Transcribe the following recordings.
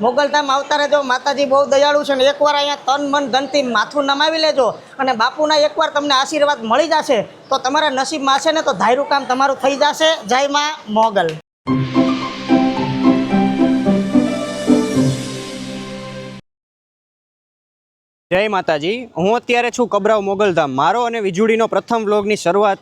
મોગલધામ આવતા રહેજો. માતાજી બહુ દયાળુ છે ને એકવાર અહીંયા તન મન ધનથી માથું નમાવી લેજો અને બાપુના એકવાર તમને આશીર્વાદ મળી જશે તો તમારા નસીબમાં છે ને તો ધાર્યું કામ તમારું થઈ જશે. જય માં મોગલ. જય માતાજી. હું અત્યારે છું કબરાવ મોગલધામ. મારો અને વીજળીનો પ્રથમ વ્લોગની શરૂઆત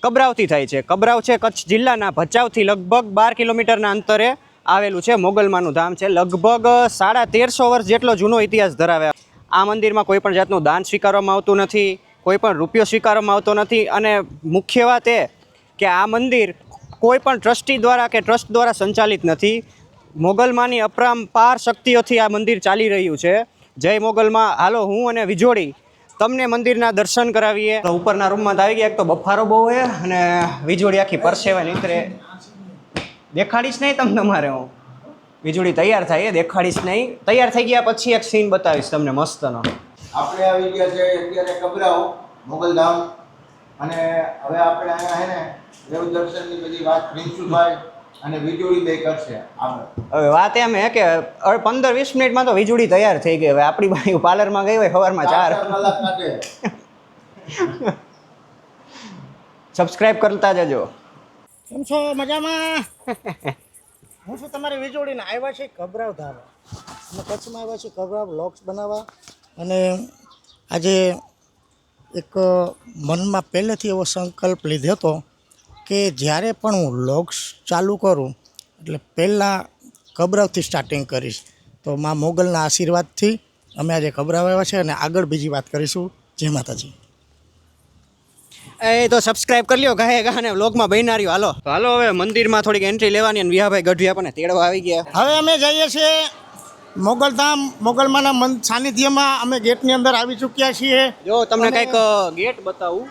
કબરાવથી થાય છે. કબરાવ છે કચ્છ જિલ્લાના ભચાઉથી લગભગ 12 કિલોમીટરના અંતરે આવેલું છે. મોગલમાનું ધામ છે. લગભગ 1350 વર્ષ જેટલો જૂનો ઇતિહાસ ધરાવે. આ મંદિરમાં કોઈ પણ જાતનું દાન સ્વીકારવામાં આવતું નથી, કોઈ પણ રૂપિયો સ્વીકારવામાં આવતો નથી. અને મુખ્ય વાત એ કે આ મંદિર કોઈ પણ ટ્રસ્ટી દ્વારા કે ટ્રસ્ટ દ્વારા સંચાલિત નથી. મોગલમાની અપરંપાર શક્તિઓથી આ મંદિર ચાલી રહ્યું છે. જય મોગલમાં. હાલો હું અને વિજોડી તમને મંદિરના દર્શન કરાવીએ. ઉપરના રૂમમાં આવી ગયા. એક તો બફારો બહુ છે અને વીજળી આખી પરસેવા નીકળે. દેખાડીશ નહીં તમને તમારે હું વીજળી તૈયાર થાય એ દેખાડીશ નહીં. તૈયાર થઈ ગયા પછી એક સીન બતાવીશ તમને મસ્તનો. આપણે આવી ગયા છે અત્યારે કબરાવ મોગલધામ અને હવે આપણે અહીંયા હે ને દેવ દર્શનની બધી વાત પ્રિન્સુભાઈ અને વીજળી બે કરશે. હવે વાત એમ હે કે હવે 15-20 મિનિટમાં તો વીજળી તૈયાર થઈ ગઈ. હવે આપણી બાઈ પાર્લરમાં ગઈ હોય સવારમાં 4 કલાક કાઢે. સબસ્ક્રાઇબ કરતા જજો. કેમ છો? મજામાં? હું છું તમારી વીજળીને આવ્યા છે કબરાવ ધામ અને કચ્છમાં આવ્યા છે કબરાવ વ્લોગ્સ બનાવવા. અને આજે એક મનમાં પહેલેથી એવો સંકલ્પ લીધો હતો કે જ્યારે પણ હું વ્લોગ્સ ચાલુ કરું એટલે પહેલાં કબરાવથી સ્ટાર્ટિંગ કરીશ. તો માં મોગલના આશીર્વાદથી અમે આજે કબરાવ આવ્યા છે અને આગળ બીજી વાત કરીશું. જય માતાજી. એ તો સબસ્ક્રાઇબ કરી લ્યો ગાહે ગાહને વ્લોગમાં બન્યા રહ્યો. હાલો હાલો હવે મંદિરમાં થોડીક એન્ટ્રી લેવાની અને વિહાભાઈ ગઢવી આપણને તેડવા આવી ગયા. હવે અમે જઈએ છીએ મોગલધામ. મોગલમાના સાનિધ્યમાં અમે ગેટની અંદર આવી ચૂક્યા છીએ. જો તમને કંઈક ગેટ બતાવું.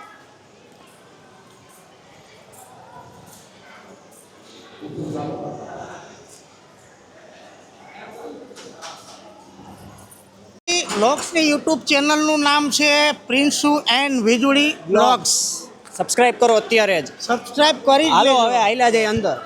વ્લોગ્સની યુટ્યુબ ચેનલનું નામ છે પ્રિન્સુ એન્ડ વીજળી વ્લોગ્સ. સબસ્ક્રાઇબ કરો અત્યારે જ. સબસ્ક્રાઇબ કરી જ હાલો લેજો. હવે આયલા જાય અંદર.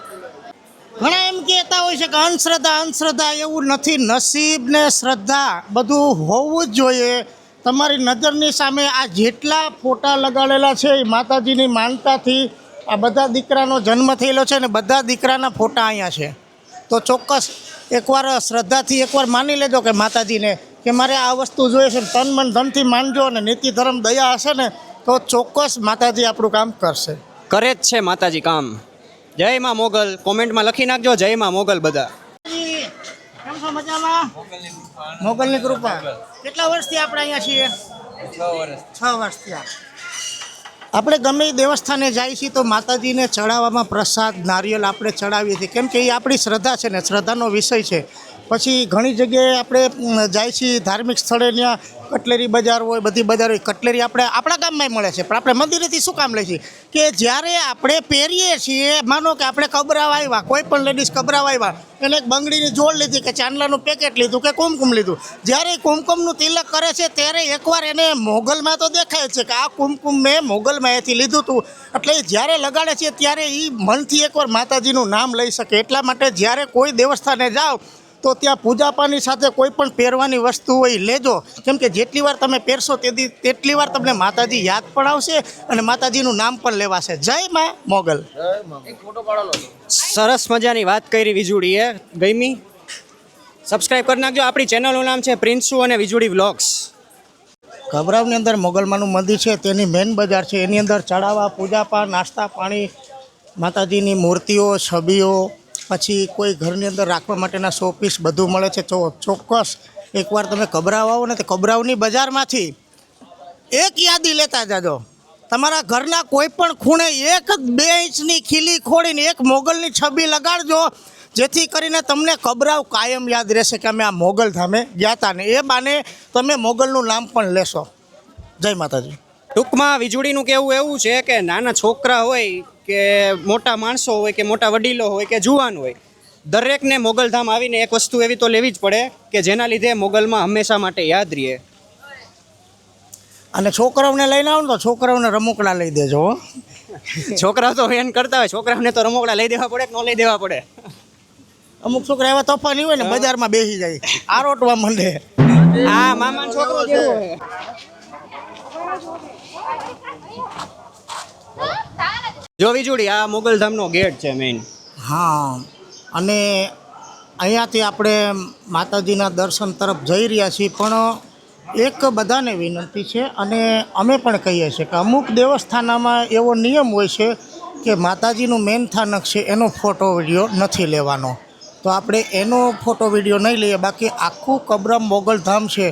ઘણા એમ કહેતા હોય છે કે અંધશ્રદ્ધા એવું નથી. નસીબ ને શ્રદ્ધા બધું હોવું જ જોઈએ. તમારી નજરની સામે આ જેટલા ફોટા લગાડેલા છે એ માતાજીની માનતાથી આ બધા દીકરાનો જન્મ થયેલો છે ને બધા દીકરાના ફોટા અહીંયા છે. તો ચોક્કસ એકવાર શ્રદ્ધાથી એકવાર માની લેજો કે માતાજીને કે મારે આ વસ્તુ જોઈએ છે. તન મન ધનથી માનજો અને નીતિ ધર્મ દયા હશે ને તો ચોક્કસ માતાજી આપણું કામ કરશે. કરે જ છે માતાજી કામ. જય માં મોગલ. કોમેન્ટમાં લખી નાખજો જય માં મોગલ બધા. કેમ છો? મજામાં? મોગલની કૃપા. કેટલા વર્ષથી આપણે અહીંયા છીએ? 6 વર્ષ થયા. આપણે ગમે એ દેવસ્થાને જઈએ છીએ તો માતાજીને ચડાવવામાં પ્રસાદ નારિયેળ આપણે ચડાવીએ છીએ કેમ કે એ આપણી શ્રદ્ધા છે ને શ્રદ્ધાનો વિષય છે. પછી ઘણી જગ્યાએ આપણે જાય છીએ ધાર્મિક સ્થળે, ત્યાં કટલેરી બજાર હોય, બધી બજાર હોય. કટલેરી આપણે આપણા ગામમાંય મળે છે પણ આપણે મંદિરેથી શું કામ લઈએ છીએ કે જ્યારે આપણે પહેરીએ છીએ, માનો કે આપણે કબરાવ આવ્યા, કોઈ પણ લેડીઝ કબરાવ આવ્યા, એને એક બંગડીની જોડ લીધી કે ચાંદલાનું પેકેટ લીધું કે કુમકુમ લીધું, જ્યારે કુમકુમનું તિલક કરે છે ત્યારે એકવાર એને મોગલમાં તો દેખાય છે કે આ કુમકુમ મેં મોગલમાંથી લીધું હતું. એટલે જ્યારે લગાડે છે ત્યારે એ મનથી એકવાર માતાજીનું નામ લઈ શકે. એટલા માટે જ્યારે કોઈ દેવસ્થાને જાઓ તો ત્યાં પૂજાપાની સાથે કોઈ પણ પહેરવાની વસ્તુ હોય લેજો, કેમ કે જેટલી વાર તમે પહેરશો તેટલી વાર તમને માતાજી યાદ પણ આવશે અને માતાજીનું નામ પણ લેવાશે. જય માં મોગલ. સરસ મજાની વાત કરી વીજળીએ. ગમી? સબસ્ક્રાઇબ કરી નાખજો. આપણી ચેનલનું નામ છે પ્રિન્સુ અને વીજળી વ્લોગ્સ. કબરાવની અંદર મોગલમાનું મંદિર છે, તેની મેન બજાર છે. એની અંદર ચડાવવા, પૂજાપાઠ, નાસ્તા પાણી, માતાજીની મૂર્તિઓ, છબીઓ, પછી કોઈ ઘરની અંદર રાખવા માટેના શોપીસ બધું મળે છે. ચોક્કસ એકવાર તમે કબરાવ આવો ને તો કબરાવની બજારમાંથી એક યાદી લેતા જાજો. તમારા ઘરના કોઈ પણ ખૂણે 1-2 ઇંચની ખીલી ખોડીને એક મોગલની છબી લગાડજો, જેથી કરીને તમને કબરાવ કાયમ યાદ રહેશે કે અમે આ મોગલ ધામે ગયા હતા ને એ બાને તમે મોગલનું નામ પણ લેશો. જય માતાજી. ટૂંકમાં વીજળીનું કહેવું એવું છે કે નાના છોકરા હોય કે મોટા માણસો હોય કે મોટા વડીલો હોય કે જુવાન હોય, દરેકને મોગલધામ આવીને એક વસ્તુ એવી તો લેવી જ પડે કે જેના લીધે મોગલમાં હંમેશા માટે યાદ રહે. અને છોકરાઓને લઈને આવો ને તો છોકરાઓને રમકડા લઈ દેજો. છોકરાઓ તો એન કરતા હોય, છોકરાઓને તો રમકડા લઈ દેવા પડે કે ન લઈ દેવા પડે? અમુક છોકરા એવા તોફાની હોય ને બજારમાં બેસી જાય આરોટવા માંડે. આ મામાનો છોકરો જેવો છે. જો વીજુડી આ મોગલધામનો ગેટ છે મેઇન. હા, અને અહીંયાથી આપણે માતાજીના દર્શન તરફ જઈ રહ્યા છીએ, પણ એક બધાને વિનંતી છે અને અમે પણ કહીએ છીએ કે અમુક દેવસ્થાનમાં એવો નિયમ હોય છે કે માતાજીનું મેન સ્થાનક છે એનો ફોટો વિડીયો નથી લેવાનો, તો આપણે એનો ફોટો વિડીયો નહીં લઈએ. બાકી આખું કબરમ મોગલધામ છે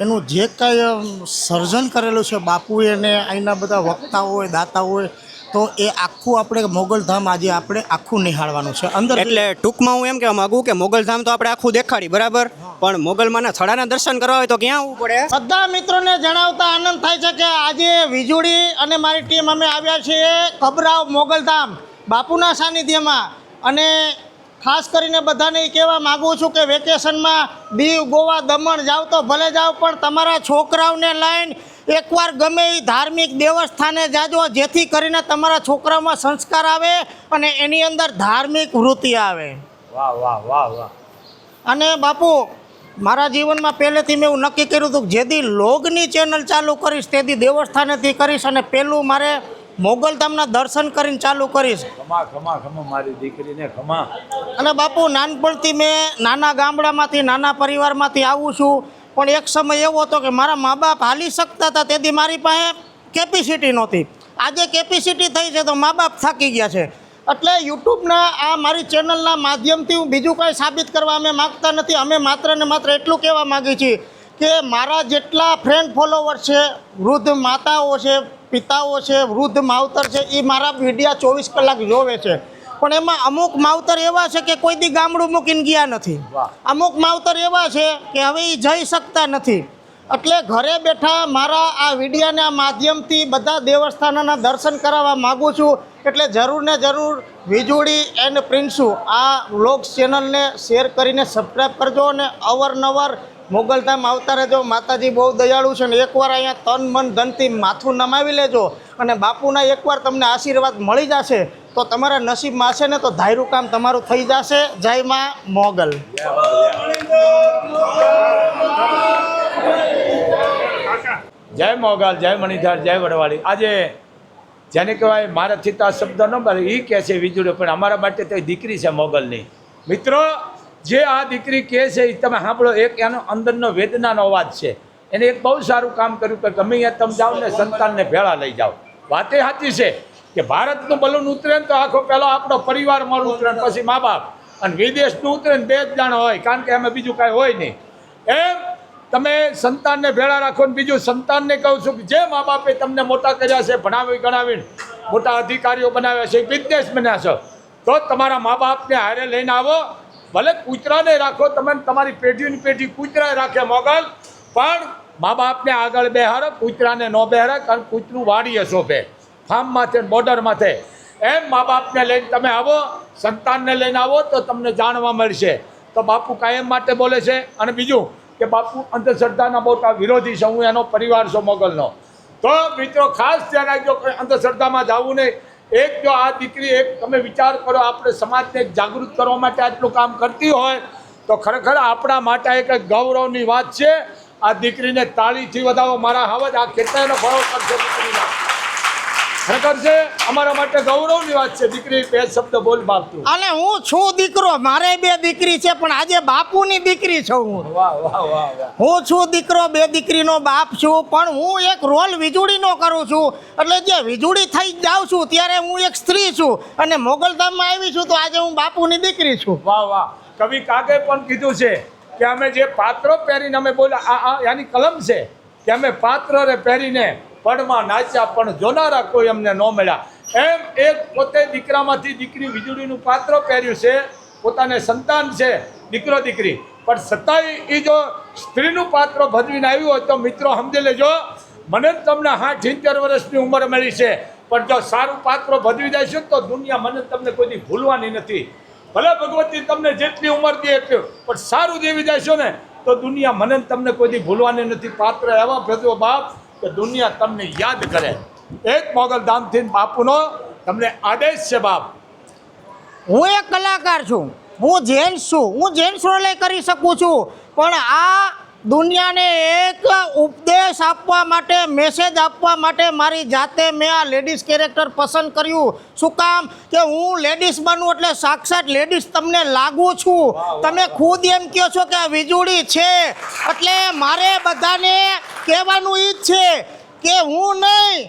એનું જે કાંઈ સર્જન કરેલું છે બાપુએ ને અહીંના બધા વક્તાઓ હોય દાતા હોય, તો એ આખું આપણે મોગલધામ આજે આપણે આખું નિહાળવાનું છે અંદર. એટલે ટૂંકમાં હું એમ કહેવા માંગુ કે મોગલધામ તો આપણે આખું દેખાડી બરાબર, પણ મોગલમાંના થડાના દર્શન કરવા હોય તો ક્યાં આવવું પડે? બધા મિત્રોને જણાવતા આનંદ થાય છે કે આજે વીજુડી અને મારી ટીમ અમે આવ્યા છીએ કબરાવ મોગલધામ બાપુના સાનિધ્યમાં. અને ખાસ કરીને બધાને એ કહેવા માગું છું કે વેકેશનમાં દીવ, ગોવા, દમણ જાઓ તો ભલે જાઓ, પણ તમારા છોકરાઓને લઈને એકવાર ગમે એ ધાર્મિક દેવસ્થાને જાજો, જેથી કરીને તમારા છોકરાઓમાં સંસ્કાર આવે અને એની અંદર ધાર્મિક વૃત્તિ આવે. વાહ વાહ વાહ વાહ. અને બાપુ મારા જીવનમાં પહેલેથી મેં એવું નક્કી કર્યું હતું કે જેથી લોગની ચેનલ ચાલુ કરીશ તેથી દેવસ્થાનેથી કરીશ, અને પહેલું મારે મોગલધામના દર્શન કરીને ચાલુ કરીશ. ખમા ખમા ખમા મારી દીકરીને ખમા. અને બાપુ નાનપણથી મેં નાના ગામડામાંથી નાના પરિવારમાંથી આવું છું, પણ એક સમય એવો હતો કે મારા મા બાપ હાલી શકતા હતા તેથી મારી પાસે કેપેસિટી નહોતી. આજે કેપેસિટી થઈ છે તો મા બાપ થાકી ગયા છે. એટલે યુટ્યુબના આ મારી ચેનલના માધ્યમથી હું બીજું કાંઈ સાબિત કરવા અમે માગતા નથી. અમે માત્ર ને માત્ર એટલું કહેવા માગીએ છીએ કે મારા જેટલા ફ્રેન્ડ ફોલોવર છે, વૃદ્ધ માતાઓ છે, પિતાઓ છે, વૃદ્ધ માવતર છે, એ મારા વિડીયા 24 કલાક જોવે છે. પણ એમાં અમુક માવતર એવા છે કે કોઈ દી ગામડું મૂકીને ગયા નથી. અમુક માવતર એવા છે કે હવે એ જઈ શકતા નથી. એટલે ઘરે બેઠા મારા આ વિડીયાના માધ્યમથી બધા દેવસ્થાનોના દર્શન કરાવવા માગું છું. એટલે જરૂર ને જરૂર વીજુડી એન્ડ પ્રિન્સુ આ વ્લોગ્સ ચેનલને શેર કરીને સબસ્ક્રાઈબ કરજો અને અવારનવાર મોગલધામ આવતા રહેજો. માતાજી બહુ દયાળુ છે ને એકવાર અહીંયા તન મન ધનથી માથું નમાવી લેજો અને બાપુના એકવાર તમને આશીર્વાદ મળી જશે તો તમારા નસીબમાં હશે ને તો ધાર્યું કામ તમારું થઈ જશે. જય માં મોગલ. જય મોગલ, જય મણિધર, જય વડવાળી. આજે જેને કહેવાય મારાથી તો આ શબ્દ ન બોલે એ કહે છે વીજળી, પણ અમારા માટે તો એ દીકરી છે મોગલની. મિત્રો જે આ દીકરી કહે છે એ તમે સાંભળો, એક એનો અંદરનો વેદનાનો અવાજ છે. એને એક બહુ સારું કામ કર્યું કે ગમે ત્યાં તમે જાઓ ને સંતાનને ભેળા લઈ જાઓ. વાતે સાચી છે કે ભારતનું બલૂન ઉતરે ને તો આખો પહેલો આપણો પરિવાર મારું ઉતરે, પછી મા બાપ, અને વિદેશનું ઉતરે ને 2 જ જણા હોય, કારણ કે એમાં બીજું કાંઈ હોય નહીં. એમ તમે સંતાનને ભેળા રાખો ને બીજું સંતાનને કહું છું કે જે મા બાપે તમને મોટા કર્યા છે, ભણાવી ગણાવીને મોટા અધિકારીઓ બનાવ્યા છે, બિઝનેસ બન્યા છો, તો તમારા મા બાપને હારે લઈને આવો. ભલે કૂતરાને રાખો તમે, તમારી પેઢીની પેઢી કૂતરાએ રાખે મોગલ, પણ મા બાપને આગળ બેહારો, કૂતરાને ન બેહારે, કારણ કૂતરું વાડીએ શોભે ફાર્મ માથે બોર્ડર માથે. એમ મા બાપને લઈને તમે આવો, સંતાનને લઈને આવો તો તમને જાણવા મળશે. તો બાપુ કાયમ માટે બોલે છે. અને બીજું કે બાપુ અંધશ્રદ્ધાના મોટા વિરોધી છે, હું એનો પરિવાર છું મોગલનો. તો મિત્રો ખાસ ધ્યાન રાખજો કે અંધશ્રદ્ધામાં જવું નહીં. એક જો આ દીકરી એક તમે વિચાર કરો, આપણે સમાજને જાગૃત કરવા માટે આટલું કામ કરતી હોય તો ખરેખર આપણા માટે એક ગૌરવની વાત છે. આ દીકરીને તાળીથી વધાવો. મારા હવજ આ કેટલાયનો ફળો કરશે દીકરીના, ખરેખર છે અમારા માટે ગૌરવની વાત છે. દીકરી 2 શબ્દ બોલ બાપુ. અને હું છું દીકરો, મારે 2 દીકરી છે, પણ આજે બાપુની દીકરી છું હું. વાહ વાહ વાહ વાહ. હું છું દીકરો, 2 દીકરીનો બાપ છું, પણ હું એક રોલ વીજળીનો કરું છું. એટલે જે વીજળી થઈ જાઉં છું ત્યારે હું એક સ્ત્રી છું, અને મોગલધામમાં આવી છું તો આજે હું બાપુની દીકરી છું. વાહ વાહ. કવિ કાગે પણ કીધું છે કે અમે જે પાત્રો પહેરીને અમે બોલ્યા, આ યાની કલમ છે કે અમે પાત્ર રે પહેરીને પડમાં નાચ્યા પણ જોનારા કોઈ અમને ન મળ્યા. એમ એક પોતે દીકરામાંથી દીકરી વીજળીનું પાત્ર પહેર્યું છે, પોતાને સંતાન છે દીકરો દીકરી, પણ છતાંય એ જો સ્ત્રીનું પાત્ર ભજવીને આવ્યું હોય તો મિત્રો સમજી લેજો, મને જ તમને 60-70 વર્ષની ઉંમર મળી છે, પણ જો સારું પાત્ર ભજવી જાય છે તો દુનિયા મને તમને કોઈ ભૂલવાની નથી. ભલે ભગવતી તમને જેટલી ઉંમર દે એટલું, પણ સારું દેવી જાય છો ને તો દુનિયા મને તમને કોઈ ભૂલવાની નથી. પાત્ર એવા ભજવો બાપ કે દુનિયા તમને યાદ કરે. એક મોગલધામથી બાપુનો તમને આદેશ છે બાપ. હું એક કલાકાર છું, હું જેન્ટ્સ છું, હું જેન્ટ્સ રોલે કરી શકું છું, પણ આ દુનિયાને એક ઉપદેશ આપવા માટે, મેસેજ આપવા માટે મારી જાતે મેં આ લેડીઝ કેરેક્ટર પસંદ કર્યું. શું કામ કે હું લેડીઝ બનું એટલે સાક્ષાત લેડીઝ તમને લાગુ છું. તમે ખુદ એમ કહો છો કે આ વીજળી છે, એટલે મારે બધાને કહેવાનું ઈ જ છે કે હું નહીં,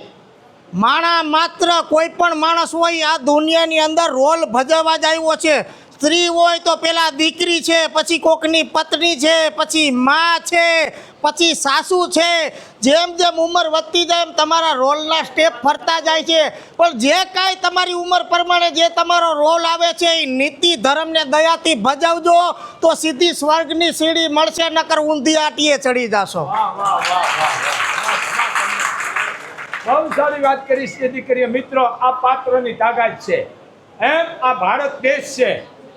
માત્ર કોઈ પણ માણસ હોય આ દુનિયાની અંદર રોલ ભજવવા જ આવ્યો છે. સ્ત્રી હોય તો પેલા દીકરી છે, પછી કોકની પત્ની છે, પછી માં છે, પછી સાસુ છે. જેમ જેમ ઉંમર વધતી જાય એમ તમારા રોલના સ્ટેપ ફરતા જાય છે. પણ જે કાંઈ તમારી ઉંમર પ્રમાણે જે તમારો રોલ આવે છે એ નીતિ ધર્મને દયાથી ભજવજો તો સીધી સ્વર્ગની સીડી મળશે, નકર ઊંધી આટીએ ચડી જશો. બહુ સારી વાત કરી છે દીકરીઓ. મિત્રો, આ પાત્રની તાકાત છે. એમ આ ભારત દેશ છે,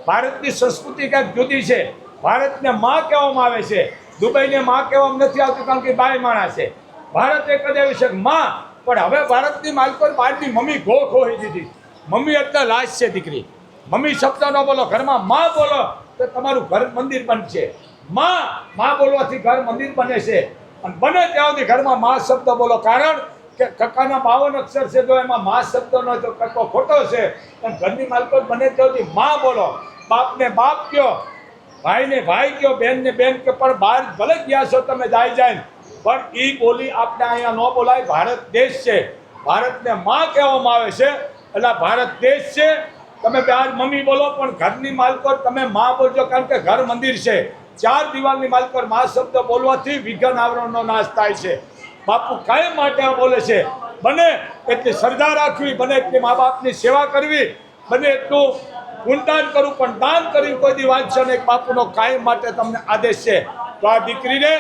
ભારતની સંસ્કૃતિ કંઈક જુદી છે. ભારતને માં કહેવામાં આવે છે, દુબઈને માં કહેવામાં નથી આવતું કારણ કે બાય માણસ છે. ભારત એક જ આવી છે માં, પણ હવે ભારતની માલકો બહારની મમ્મી ઘો ખોઈ દીધી. મમ્મી એટલે લાશ છે દીકરી. મમ્મી શબ્દ ન બોલો, ઘરમાં માં બોલો તો તમારું ઘર મંદિર બનશે. માં બોલવાથી ઘર મંદિર બને છે, અને બને ત્યાં સુધી ઘરમાં માં શબ્દ બોલો. કારણ કે કક્કાના 52 અક્ષર છે, જો એમાં માં શબ્દ ન હોય તો કક્કો ખોટો છે. અને ઘરની માલકો બને ત્યાં સુધી માં બોલો. બાપને બાપ કયો, ભાઈને ભાઈ કયો, બેનને બેન કયો, પણ બહાર ભલે ગયા છો તમે જાય પણ એ બોલી આપણે અહીંયા ન બોલાય. ભારત દેશ છે, ભારતને માં કહેવામાં આવે છે, એટલે ભારત દેશ છે. તમે બહાર મમ્મી બોલો પણ ઘરની માલકો તમે માં બોલજો, કારણ કે ઘર મંદિર છે. 4 દિવાલની માલકો માં શબ્દ બોલવાથી વિઘ્ન આવરણનો નાશ થાય છે. બાપુ કાયમ માટે આ બોલે છે, બને એટલી શ્રદ્ધા રાખવી, બને એટલી મા બાપની સેવા કરવી, બને એટલું ગુણદાન કરવું, પણ દાન કર્યું કોઈ દી વાંચશે નહીં. બાપુનો કાયમ માટે તમને આદેશ છે. તો આ દીકરીને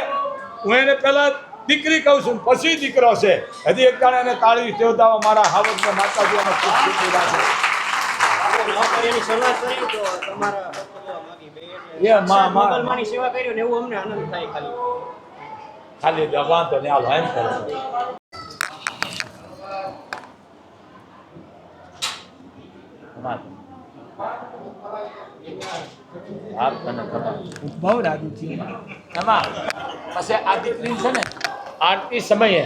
હું એને પહેલાં દીકરી કહું છું, પછી દીકરો છે. હજી એક દાણા એને તાળી તેવદાવા મારા હાવજને માતાજીઓને ખૂબ ખૂબ રાખે. સેવા કરી ને એવું અમને આનંદ થાય. ખાલી વાંધો નહીં, હાલો એમ કરો. બહુ રાજી છું એમાં. પછી આ દીકરી છે ને આરતી સમયે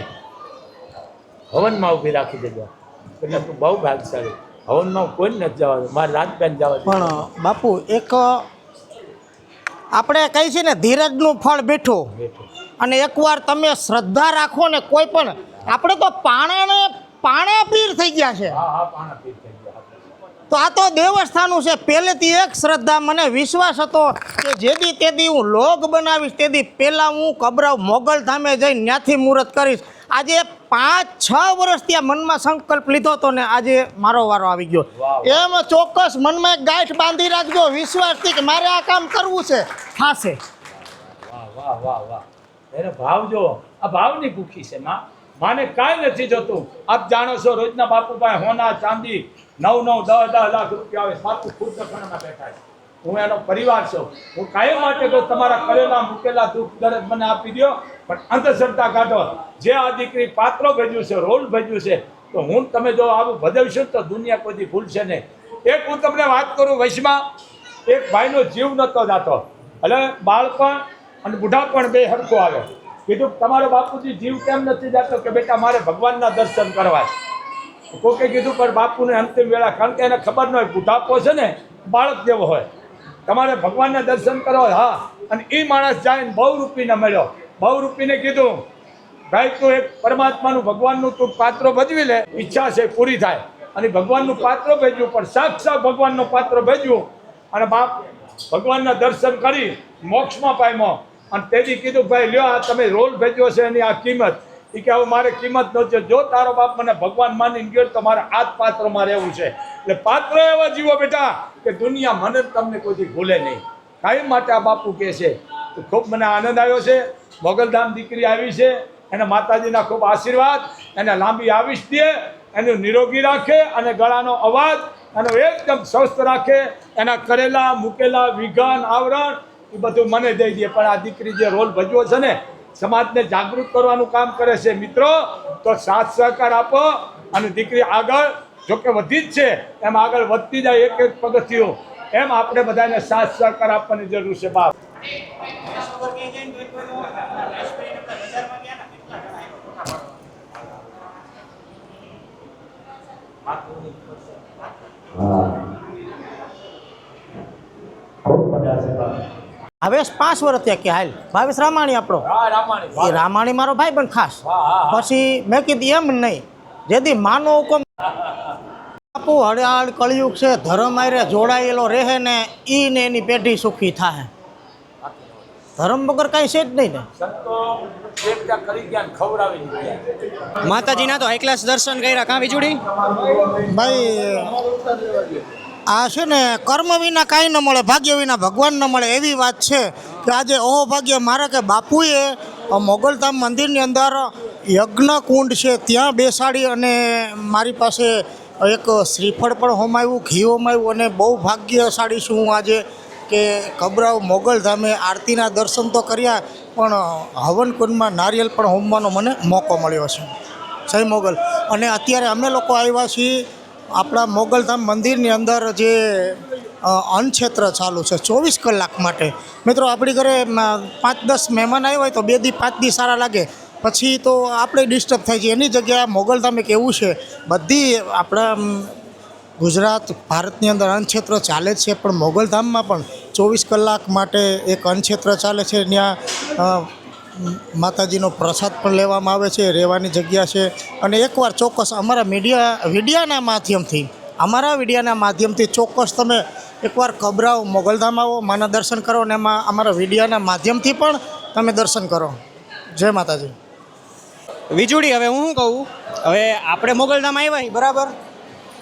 હવનમાં ઊભી રાખી દેજો, એટલે તું બહુ ભાગશાળી. હવનમાં કોઈ નથી જવા દે, મારે રાજબેન જવા દે. પણ બાપુ એક આપણે કહી છે ને ધીરજનું ફળ બેઠું, અને એકવાર તમે શ્રદ્ધા રાખો ને કોઈ પણ, આપણે તો પાણા પીર થઈ ગયા છે. હા પાણા પીર થઈ ગયા. તો આ તો દેવસ્થાનું છે. પહેલેથી એક શ્રદ્ધા, મને વિશ્વાસ હતો કે જેદી તેદી હું લોગ બનાવીશ, તેદી પહેલાં હું કબરાવ મોગલધામે જઈને ત્યાંથી મુહૂર્ત કરીશ. આજે 5-6 વર્ષ ત્યાં મનમાં સંકલ્પ લીધો હતો ને આજે મારો વારો આવી ગયો. એમ ચોક્કસ મનમાં એક ગાંઠ બાંધી રાખજો વિશ્વાસથી કે મારે આ કામ કરવું છે, થશે. વાહ વાહ વાહ. એને ભાવ જો, આ ભાવની ભૂખી છે માં. માને કાંઈ નથી જોતું. આપ જાણો છો રોજના બાપુ પાસે હોના ચાંદી 9-10 લાખ રૂપિયા આવે. બાપુ ખુદ દફાણામાં બેઠા છે. હું એનો પરિવાર છું. હું કાયમ માટે કહું, તમારા કરેલા મૂકેલા દુઃખ દર્દ મને આપી દો, પણ અંધશ્રદ્ધા કાઢો. જે આ દીકરી પાત્રો ભજ્યું છે, રોલ ભજ્યું છે, તો હું તમે જો આવું ભજવશો તો દુનિયા કોઈ ભૂલશે નહીં. એક હું તમને વાત કરું, વૈશમાં એક ભાઈનો જીવ નહોતો જાતો, એટલે બાળપણ અને બુઢાપણ બે હરખું આવે. કીધું તમારો બાપુજી જીવ કેમ નથી જતો? કે બેટા મારે ભગવાનના દર્શન કરવા છે. કોકે કીધું પણ બાપુને અંતિમ વેળા, કારણ કે એને ખબર ન હોય બુઢાપો છે ને બાળક જેવો હોય, તમારે ભગવાનના દર્શન કરવા. હા, અને એ માણસ જાય ને બહુરૂપીને મળ્યો. બહુરૂપીને કીધું ભાઈ તું એક પરમાત્માનું ભગવાનનું તું પાત્ર ભજવી લે, ઈચ્છા છે પૂરી થાય. અને ભગવાનનું પાત્ર ભજવું, પણ સાક્ષાત ભગવાનનું પાત્ર ભજવું, અને બાપ ભગવાનના દર્શન કરી મોક્ષમાં પામ્યો. અને તેથી કીધું ભાઈ લ્યો આ તમે રોલ ભેજ્યો છે એની આ કિંમત. એ કે હવે મારે કિંમત નથી. જો તારો બાપ મને ભગવાન માની ગયો તો મારે આ જ પાત્રમાં રહેવું છે. એટલે પાત્ર એવા જીવો બેટા કે દુનિયા મને તમને કોઈથી ભૂલે નહીં. કાયમ માટે આ બાપુ કહે છે. તો ખૂબ મને આનંદ આવ્યો છે. મોગલધામ દીકરી આવી છે, એને માતાજીના ખૂબ આશીર્વાદ, એને લાંબી આયુષ્ય દે, એનું નિરોગી રાખે, અને ગળાનો અવાજ એનો એકદમ સ્વસ્થ રાખે. એના કરેલા મૂકેલા વિઘ્ન આવરણ એ બધું મને દઈ દે. પણ આ દીકરી જે રોલ ભજવો છે ને, સમાજને જાગૃત કરવાનું કામ કરે છે. મિત્રો, તો સાથ સહકાર આપો, અને દીકરી આગળ જોકે વધી જ છે, એમ આગળ વધતી જાય. એક પગથિયું એમ આપણે બધાને સાથ સહકાર આપવાની જરૂર છે બાપ. હવે 5 વર્ષ થયા કે હાલ ભાવેશ રામાણી આપણો હા રામાણી એ રામાણી મારો ભાઈ પણ ખાસ પછી મેં કીધું એમ નહીં જેથી માનો હુકમ બાપુ હળાળ કળિયુગ છે ધર્મ આરે જોડાયેલો રહે ને ઈ ને એની પેઢી સુખી થાય ધર્મ વગર કાંઈ છે જ નહીં ને સંતો એકતા કરી ગયા ને ખવડાવી ગયા. માતાજીના તો હાઈ ક્લાસ દર્શન કર્યા કાં વીજળી? ભાઈ આ છે ને કર્મ વિના કાંઈ ન મળે ભાગ્ય વિના ભગવાન ન મળે એવી વાત છે કે આજે ઓહો ભાગ્ય મારા કે બાપુએ મોગલધામ મંદિરની અંદર યજ્ઞ કુંડ છે ત્યાં બેસાડી અને મારી પાસે એક શ્રીફળ પણ હોમાવ્યું ઘી હોમાવ્યું અને બહુ ભાગ્યશાળી છું હું આજે કે કબરાવ મોગલધામે આરતીના દર્શન તો કર્યા પણ હવન કુંડમાં નારિયેલ પણ હોમવાનો મને મોકો મળ્યો છે જય મોગલ. અને અત્યારે અમે લોકો આવ્યા છીએ આપણા મોગલધામ મંદિરની અંદર જે અન્નક્ષેત્ર ચાલુ છે 24 કલાક માટે. મિત્રો આપણી ઘરે 5-10 મહેમાન આવ્યા હોય તો 2 દી 5 દી સારા લાગે પછી તો આપણે ડિસ્ટર્બ થાય છે. એની જગ્યાએ મોગલધામ એક એવું છે બધી આપણા ગુજરાત ભારતની અંદર અન્નક્ષેત્ર ચાલે જ છે પણ મોગલધામમાં પણ 24 કલાક માટે એક અન્નક્ષેત્ર ચાલે છે. ત્યાં માતાજીનો પ્રસાદ પણ લેવામાં આવે છે રહેવાની જગ્યા છે. અને એકવાર ચોક્કસ અમારા વિડીયાના માધ્યમથી ચોક્કસ તમે એકવાર કબરાવ મોગલધામ આવો માના દર્શન કરો અને એમાં અમારા વિડીયાના માધ્યમથી પણ તમે દર્શન કરો. જય માતાજી. વીજળી હવે હું શું કહું, હવે આપણે મોગલધામ આવ્યા છીએ બરાબર,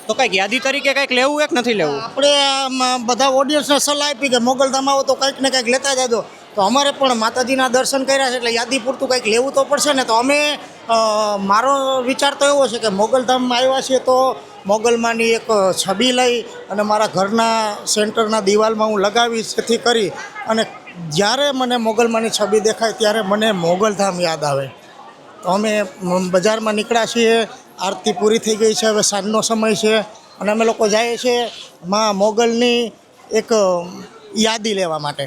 તો કંઈક યાદી તરીકે કંઈક લેવું એક નથી લેવું? આપણે બધા ઓડિયન્સને સલાહ આપી કે મોગલધામ આવો તો કંઈક ને કંઈક લેતા જજો. તો અમારે પણ માતાજીના દર્શન કર્યા છે એટલે યાદી પૂરતું કંઈક લેવું તો પડશે ને. તો અમે મારો વિચાર તો એવો છે કે મોગલધામમાં આવ્યા છીએ તો મોગલમાંની એક છબી લઈ અને મારા ઘરના સેન્ટરના દિવાલમાં હું લગાવીશ. જેથી કરી અને જ્યારે મને મોગલમાંની છબી દેખાય ત્યારે મને મોગલધામ યાદ આવે. તો અમે બજારમાં નીકળ્યા છીએ, આરતી પૂરી થઈ ગઈ છે, હવે સાંજનો સમય છે અને અમે લોકો જઈએ છીએ માં મોગલની એક યાદી લેવા માટે.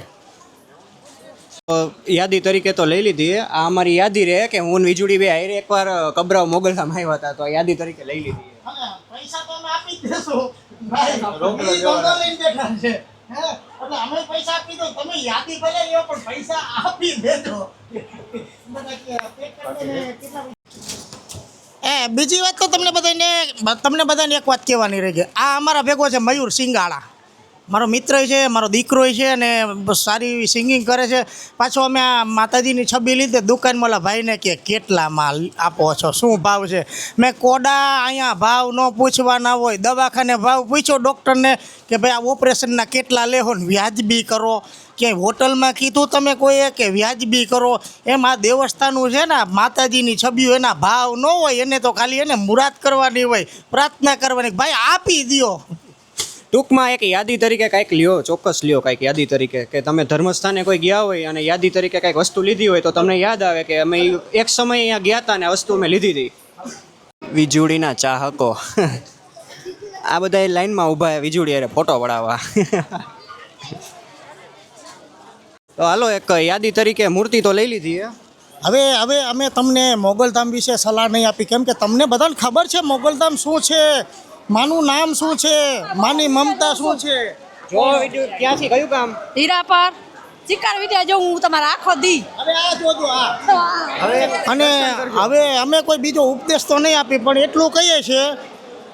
યાદી તરીકે તો લઈ લીધી. આ અમારી યાદી રહે કે હું ને વીજળી બે હારે એકવાર કબરાવ મોગલધામ આવ્યા હતા તો યાદી તરીકે લઈ લીધી. પૈસા તો અમે આપી જ દેશું ભાઈ, ધંધો લઈને બેઠા છે એટલે અમે પૈસા આપી દો, તમે યાદી ભલે લ્યો પણ પૈસા આપી દેજો. બીજી વાત તો તમને બધાને એક વાત કહેવાની રહી ગઈ. આ અમારા ભેગો છે મયુર સિંગાળા, મારો મિત્ર છે, મારો દીકરો છે અને સારી એવી સિંગિંગ કરે છે. પાછો અમે આ માતાજીની છબી લીધે દુકાનમાં ઓલા ભાઈને કે કેટલા માલ આપો છો, શું ભાવ છે? મેં કોડા અહીંયા ભાવ ન પૂછવાના હોય, દવાખાને ભાવ પૂછ્યો ડૉક્ટરને કે ભાઈ આ ઓપરેશનના કેટલા લેહો ને વ્યાજબી કરો. ક્યાંય હોટલમાં કીધું તમે કોઈએ કે વ્યાજબી કરો? એમ આ દેવસ્થાનનું છે ને માતાજીની છબીઓ એના ભાવ ન હોય, એને તો ખાલી એને મુરાદ કરવાની હોય, પ્રાર્થના કરવાની, ભાઈ આપી દ્યો. ટૂંકમાં એક યાદી તરીકે કંઈક લ્યો, ચોક્કસ લ્યો કંઈક યાદી તરીકે, કે તમે ધર્મસ્થાને કોઈ ગયા હોય અને યાદી તરીકે કંઈક વસ્તુ લીધી હોય તો તમને યાદ આવે કે અમે એક સમય અહીંયા ગયા હતા ને આ વસ્તુ અમે લીધી હતી. વીજળીના ચાહકો આ બધા લાઈનમાં ઊભા વીજળી અરે ફોટો પડાવવા. તો હાલો એક યાદી તરીકે મૂર્તિ તો લઈ લીધી. હવે અમે તમને મોગલધામ વિશે સલાહ નહીં આપી, કેમ કે તમને બધાને ખબર છે મોગલધામ શું છે, માનું નામ શું છે, માની મમતા શું છે. જો ક્યાંથી કયું કામ? હીરા પર ચિકાર વિડિયા જો હું તમારા આખો દી. હવે આ જોજો આ અને હવે અમે કોઈ બીજો ઉપદેશ તો નહીં આપી પણ એટલું કહીએ છીએ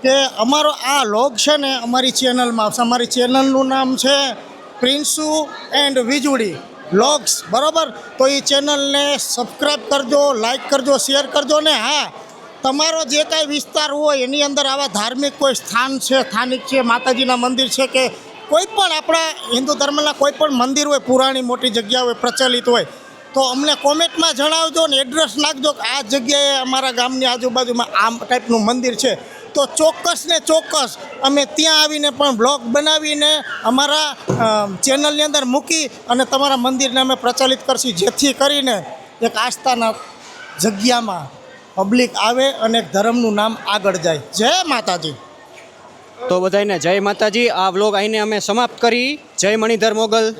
કે અમારો આ લોગ છે ને અમારી ચેનલમાં, અમારી ચેનલનું નામ છે પ્રિન્સુ એન્ડ વીજળી લોગ્સ, બરાબર? તો એ ચેનલને સબસ્ક્રાઈબ કરજો, લાઈક કરજો, શેર કરજો ને હા, તમારો જે કાંઈ વિસ્તાર હોય એની અંદર આવા ધાર્મિક કોઈ સ્થાન છે, સ્થાનિક છે, માતાજીના મંદિર છે કે કોઈ પણ આપણા હિન્દુ ધર્મના કોઈ પણ મંદિર હોય, પુરાણી મોટી જગ્યા હોય, પ્રચલિત હોય, તો અમને કોમેન્ટમાં જણાવજો ને એડ્રેસ નાખજો કે આ જગ્યાએ અમારા ગામની આજુબાજુમાં આ ટાઈપનું મંદિર છે. તો ચોક્કસ ને ચોક્કસ અમે ત્યાં આવીને પણ બ્લોગ બનાવીને અમારા ચેનલની અંદર મૂકી અને તમારા મંદિરને અમે પ્રચલિત કરશું, જેથી કરીને એક આસ્થાના જગ્યામાં પબ્લિક આવે અને ધર્મનું નામ આગળ જાય. જય માતાજી. તો બધાને જય માતાજી. આ વ્લોગ અહીંને અમે સમાપ્ત કરી. જય મણિધર મોગલ.